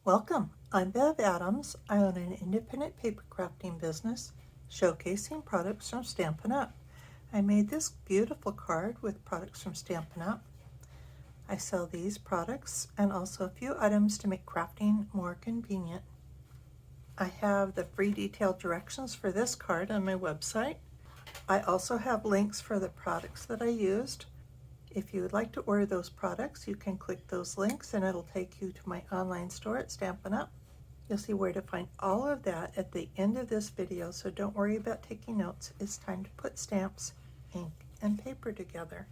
Welcome, I'm Bev Adams. I own an independent paper crafting business showcasing products from Stampin' Up. I made this beautiful card with products from Stampin' Up. I sell these products and also a few items to make crafting more convenient. I have the free detailed directions for this card on my website. I also have links for the products that I used. If you would like to order those products, you can click those links and it'll take you to my online store at Stampin' Up. You'll see where to find all of that at the end of this video, so don't worry about taking notes. It's time to put stamps, ink, and paper together.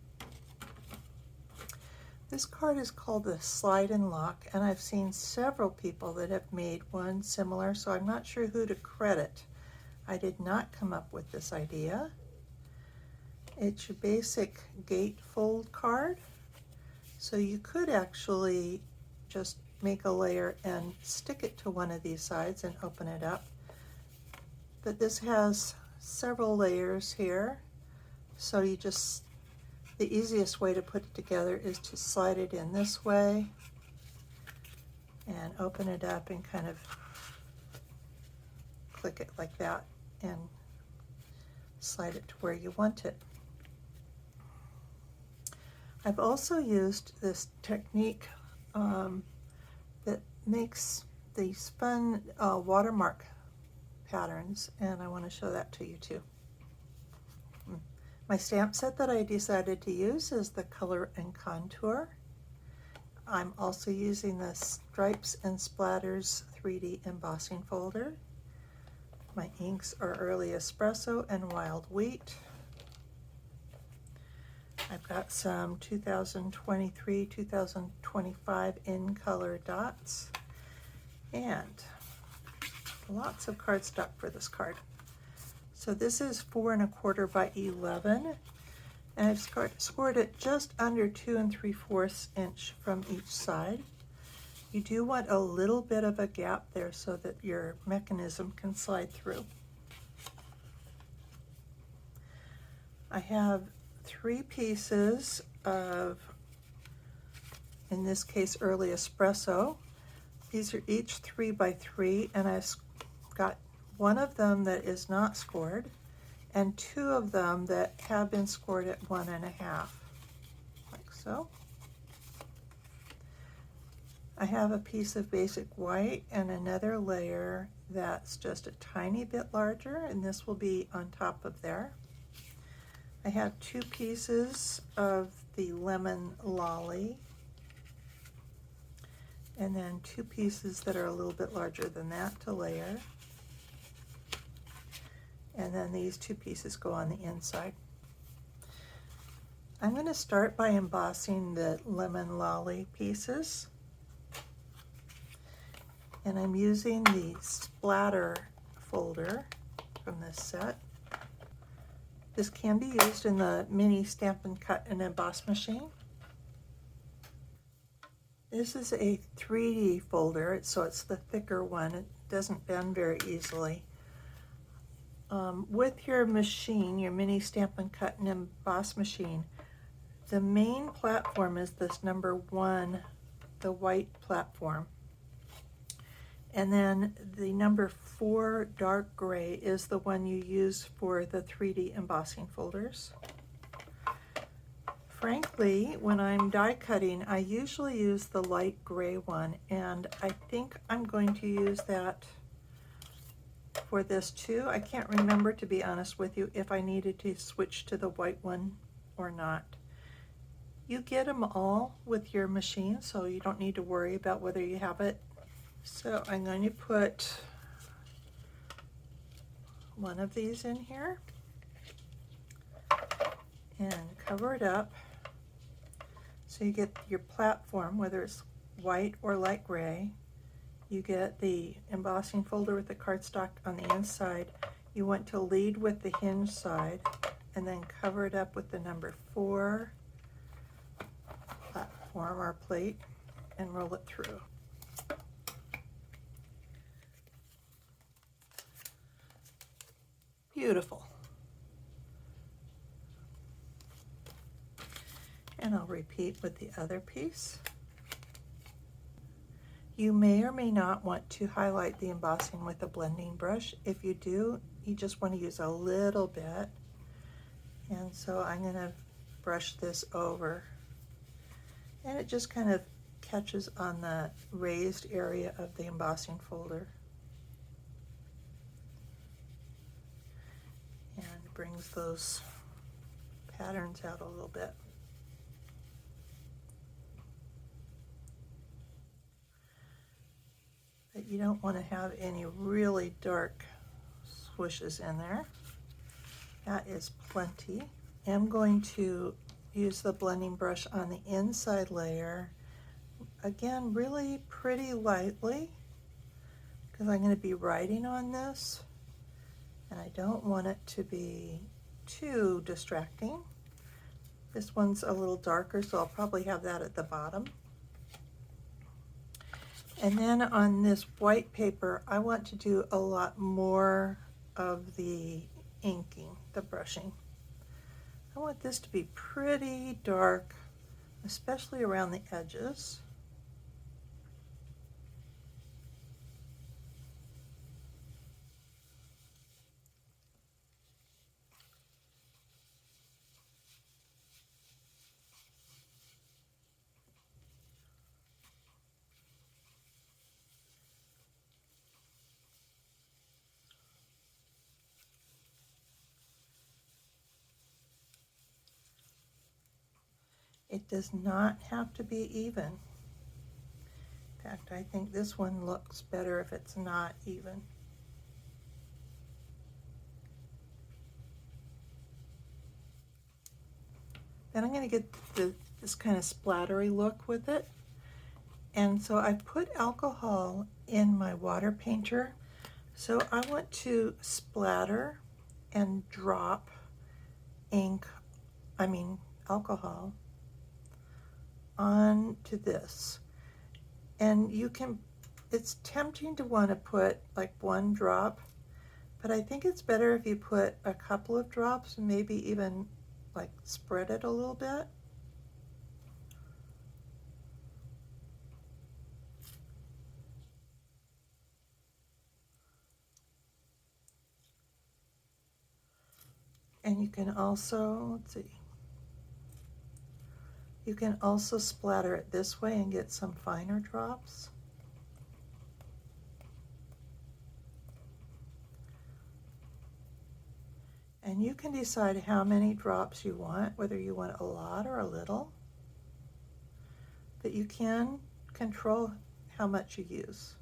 This card is called the Slide and Lock, and I've seen several people that have made one similar, so I'm not sure who to credit. I did not come up with this idea. It's your basic gatefold card, so you could actually just make a layer and stick it to one of these sides and open it up. But this has several layers here, so the easiest way to put it together is to slide it in this way and open it up and kind of click it like that and slide it to where you want it. I've also used this technique that makes these fun watermark patterns, and I want to show that to you too. My stamp set that I decided to use is the Color and Contour. I'm also using the Stripes and Splatters 3D embossing folder. My inks are Early Espresso and Wild Wheat. I've got some 2023, 2025 in color dots, and lots of cardstock for this card. So this is 4 1/4 by 11, and I've scored it just under 2 3/4 inch from each side. You do want a little bit of a gap there so that your mechanism can slide through. I have 3 pieces of, in this case, Early Espresso. These are each 3 by 3, and I've got one of them that is not scored and 2 of them that have been scored at 1 1/2, like so. I have a piece of basic white and another layer that's just a tiny bit larger, and this will be on top of there. I have 2 pieces of the Lemon Lolly, and then 2 pieces that are a little bit larger than that to layer. And then these 2 pieces go on the inside. I'm going to start by embossing the Lemon Lolly pieces. And I'm using the Splatter folder from this set. This can be used in the mini Stampin' Cut and Emboss machine. This is a 3D folder, so it's the thicker one. It doesn't bend very easily. With your machine, your mini Stampin' Cut and Emboss machine, the main platform is this number 1, the white platform. And then the number 4 dark gray is the one you use for the 3D embossing folders. Frankly, when I'm die cutting, I usually use the light gray one, and I think I'm going to use that for this too. I can't remember, to be honest with you, if I needed to switch to the white one or not. You get them all with your machine, so you don't need to worry about whether you have it. So I'm going to put one of these in here and cover it up so you get your platform, whether it's white or light gray. You get the embossing folder with the cardstock on the inside. You want to lead with the hinge side and then cover it up with the number 4 platform or plate and roll it through. Beautiful. And I'll repeat with the other piece. You may or may not want to highlight the embossing with a blending brush. If you do, you just want to use a little bit. And so I'm going to brush this over. And it just kind of catches on the raised area of the embossing folder. And brings those patterns out a little bit. But you don't want to have any really dark swooshes in there. That is plenty. I'm going to use the blending brush on the inside layer. Again, really pretty lightly, because I'm going to be writing on this, and I don't want it to be too distracting. This one's a little darker, so I'll probably have that at the bottom. And then on this white paper, I want to do a lot more of the inking, the brushing. I want this to be pretty dark, especially around the edges. It does not have to be even. In fact, I think this one looks better if it's not even. Then I'm going to get this kind of splattery look with it. And so I put alcohol in my water painter. So I want to splatter and drop alcohol onto this. And you can, it's tempting to want to put like one drop, but I think it's better if you put a couple of drops and maybe even like spread it a little bit. And you can also, let's see, you can also splatter it this way and get some finer drops. And you can decide how many drops you want, whether you want a lot or a little. But you can control how much you use.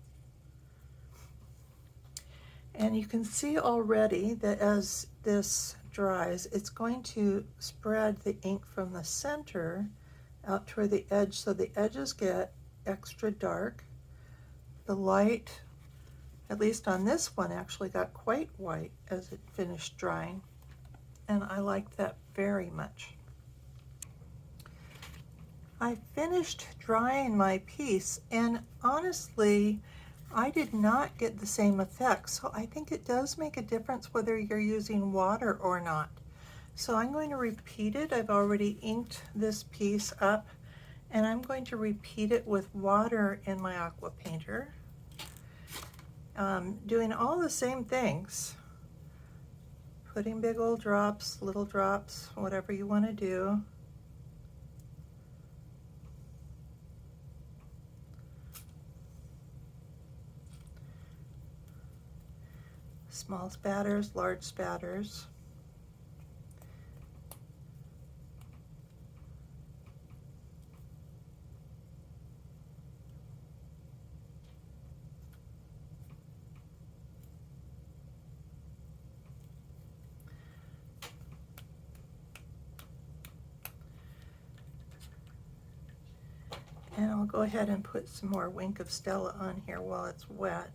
And you can see already that as this dries, it's going to spread the ink from the center out toward the edge, so the edges get extra dark. The light, at least on this one, actually got quite white as it finished drying, and I like that very much. I finished drying my piece, and honestly, I did not get the same effect, so I think it does make a difference whether you're using water or not. So I'm going to repeat it. I've already inked this piece up, and I'm going to repeat it with water in my aqua painter, doing all the same things, putting big old drops, little drops, whatever you want to do. Small spatters, large spatters. And I'll go ahead and put some more Wink of Stella on here while it's wet.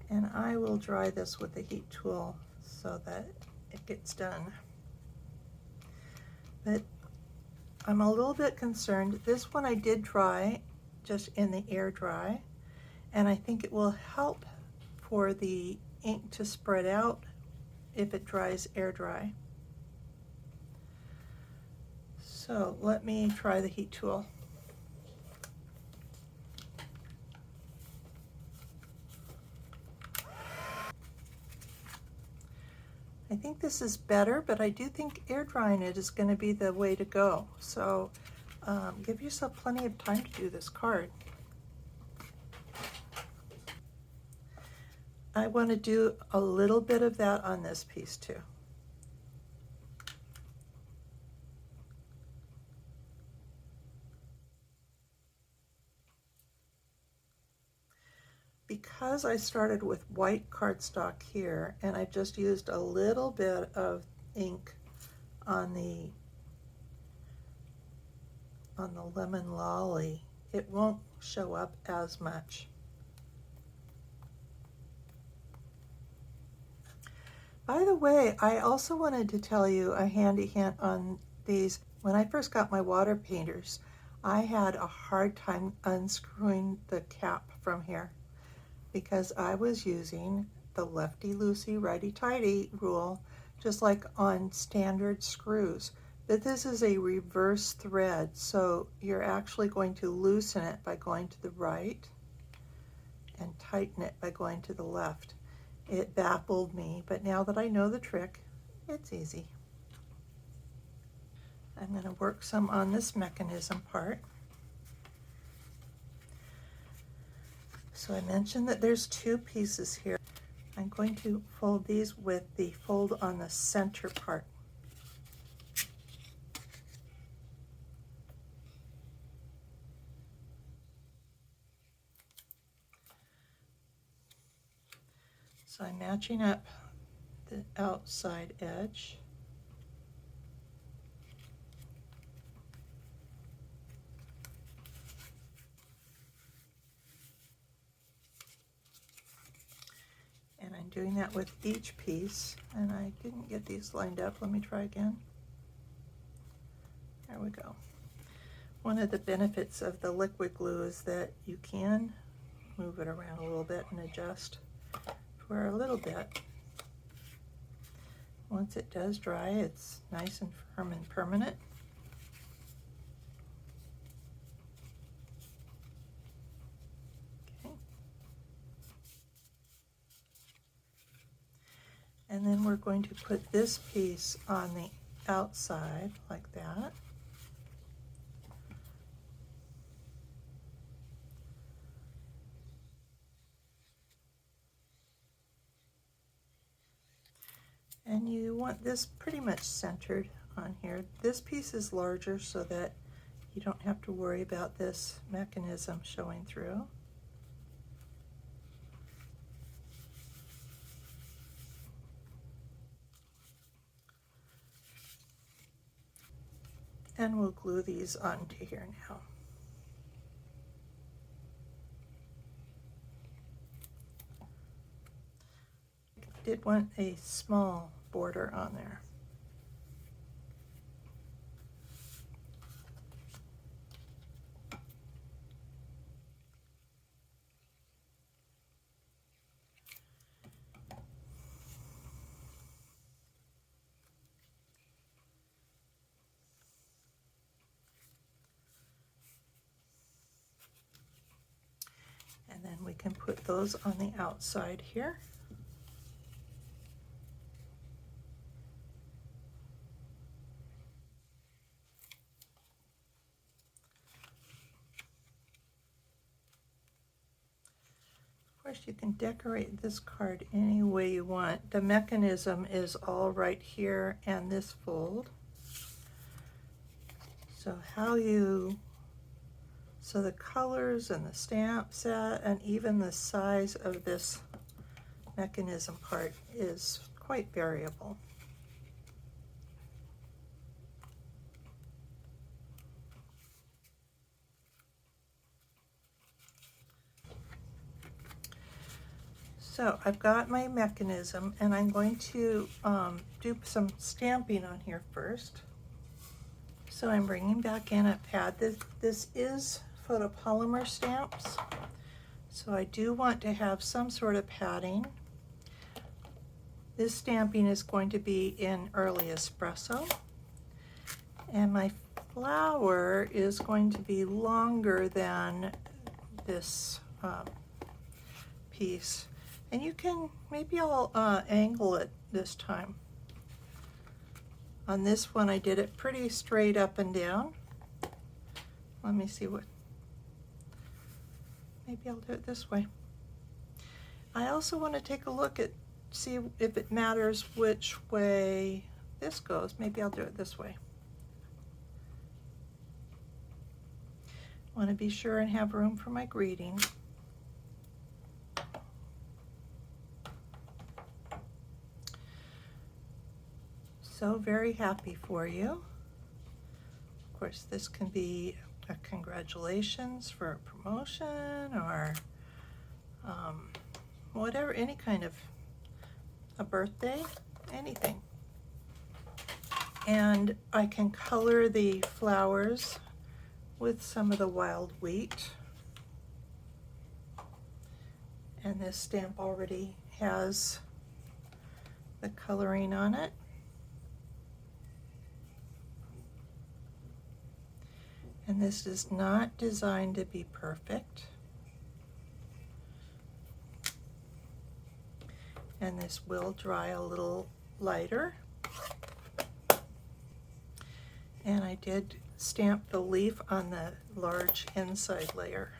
And I will dry this with the heat tool so that it gets done. But I'm a little bit concerned. This one I did dry just in the air dry, and I think it will help for the ink to spread out if it dries air dry. So let me try the heat tool. I think this is better, but I do think air drying it is going to be the way to go. So give yourself plenty of time to do this card. I want to do a little bit of that on this piece too. Because I started with white cardstock here and I just used a little bit of ink on the lemon lolly, it won't show up as much. By the way, I also wanted to tell you a handy hint on these. When I first got my water painters, I had a hard time unscrewing the cap from here because I was using the lefty-loosey, righty-tighty rule, just like on standard screws. But this is a reverse thread, so you're actually going to loosen it by going to the right and tighten it by going to the left. It baffled me, but now that I know the trick, it's easy. I'm going to work some on this mechanism part. So I mentioned that there's two pieces here. I'm going to fold these with the fold on the center part. So I'm matching up the outside edge. And I'm doing that with each piece, and I didn't get these lined up. Let me try again. There we go. One of the benefits of the liquid glue is that you can move it around a little bit and adjust for a little bit. Once it does dry, it's nice and firm and permanent. Okay. And then we're going to put this piece on the outside like that. And you want this pretty much centered on here. This piece is larger so that you don't have to worry about this mechanism showing through. And we'll glue these onto here now. I did want a small border on there. And then we can put those on the outside here. Of course, you can decorate this card any way you want. The mechanism is all right here and this fold. So so the colors and the stamp set and even the size of this mechanism part is quite variable. So I've got my mechanism and I'm going to do some stamping on here first. So I'm bringing back in a pad. This is photopolymer stamps. So I do want to have some sort of padding. This stamping is going to be in early espresso, and my flower is going to be longer than this piece. And you can, maybe I'll angle it this time. On this one I did it pretty straight up and down. Let me see what, maybe I'll do it this way. I also want to take a look at, see if it matters which way this goes. Maybe I'll do it this way. I want to be sure and have room for my greeting. So very happy for you. Of course, this can be a congratulations for a promotion, or whatever, any kind of a birthday, anything. And I can color the flowers with some of the wild wheat. And this stamp already has the coloring on it. And this is not designed to be perfect. And this will dry a little lighter. And I did stamp the leaf on the large inside layer.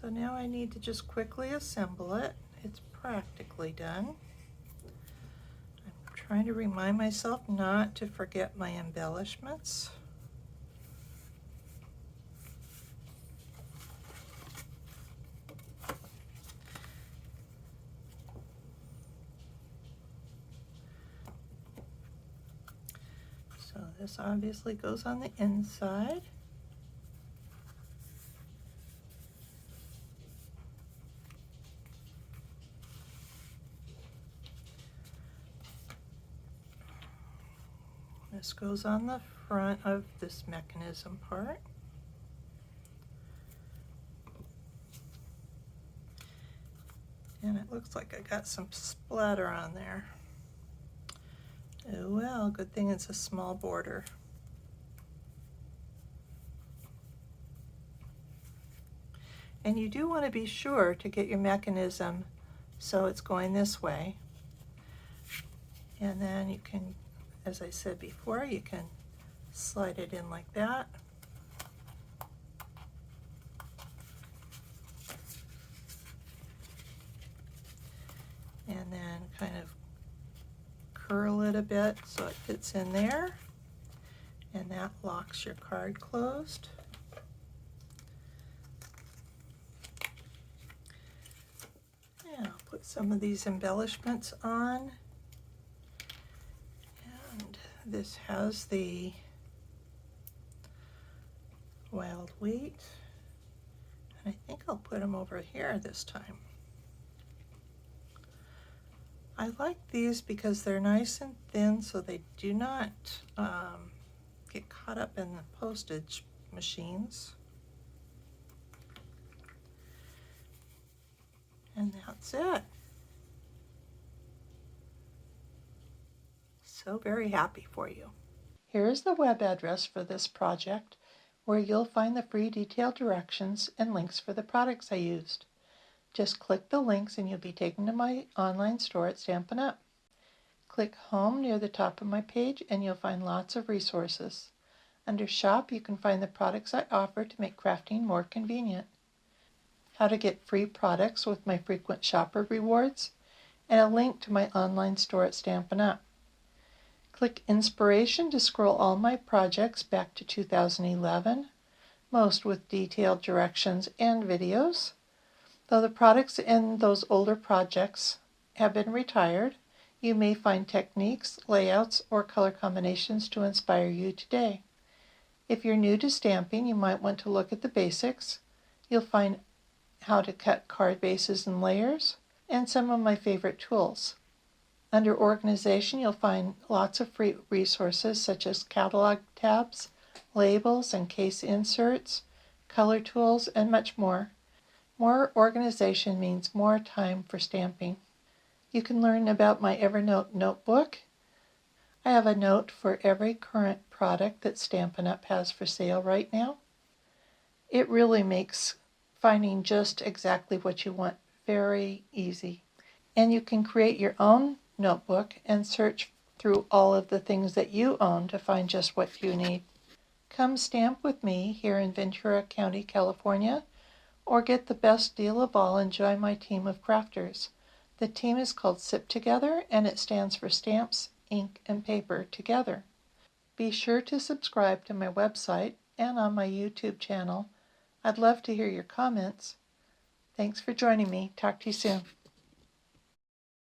So now I need to just quickly assemble it. It's practically done. I'm trying to remind myself not to forget my embellishments. So this obviously goes on the inside. This goes on the front of this mechanism part. And it looks like I got some splatter on there. Oh well, good thing it's a small border. And you do want to be sure to get your mechanism so it's going this way. And then you can, as I said before, you can slide it in like that. And then kind of curl it a bit so it fits in there. And that locks your card closed. And I'll put some of these embellishments on. And this has the wild wheat. And I think I'll put them over here this time. I like these because they're nice and thin, so they do not get caught up in the postage machines. And that's it. So very happy for you. Here is the web address for this project, where you'll find the free detailed directions and links for the products I used. Just click the links and you'll be taken to my online store at Stampin' Up. Click Home near the top of my page and you'll find lots of resources. Under Shop, you can find the products I offer to make crafting more convenient, how to get free products with my frequent shopper rewards, and a link to my online store at Stampin' Up. Click Inspiration to scroll all my projects back to 2011, most with detailed directions and videos. Though the products in those older projects have been retired, you may find techniques, layouts, or color combinations to inspire you today. If you're new to stamping, you might want to look at the basics. You'll find how to cut card bases and layers, and some of my favorite tools. Under Organization, you'll find lots of free resources such as catalog tabs, labels and case inserts, color tools, and much more. More organization means more time for stamping. You can learn about my Evernote notebook. I have a note for every current product that Stampin' Up! Has for sale right now. It really makes finding just exactly what you want very easy. And you can create your own notebook and search through all of the things that you own to find just what you need. Come stamp with me here in Ventura County, California, or get the best deal of all and join my team of crafters. The team is called SIP Together, and it stands for Stamps, Ink, and Paper Together. Be sure to subscribe to my website and on my YouTube channel. I'd love to hear your comments. Thanks for joining me. Talk to you soon.